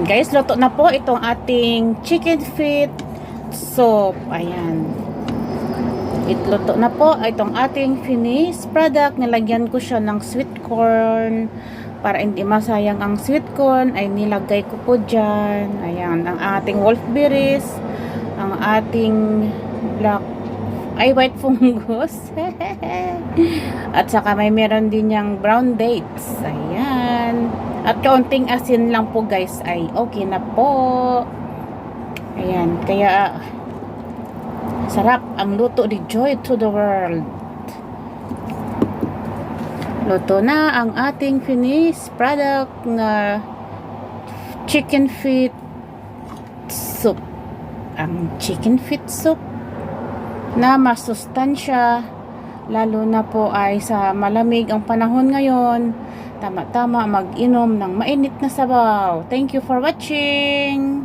Guys, luto na po itong ating chicken feet soup. Ayan. Luto na po itong ating finished product. Nilagyan ko siya ng sweet corn. Para hindi masayang ang sweet corn, ay nilagay ko po dyan. Ayan, ang ating wolfberries, ang ating white fungus. At saka may meron din yung brown dates. Ayan. At kaunting asin lang po guys, ay okay na po. Ayan, kaya sarap ang luto ni Joy to the World. Luto na ang ating finished product na chicken feet soup. Ang chicken feet soup na masustansya, lalo na po ay sa malamig ang panahon ngayon. Tama-tama mag-inom ng mainit na sabaw. Thank you for watching.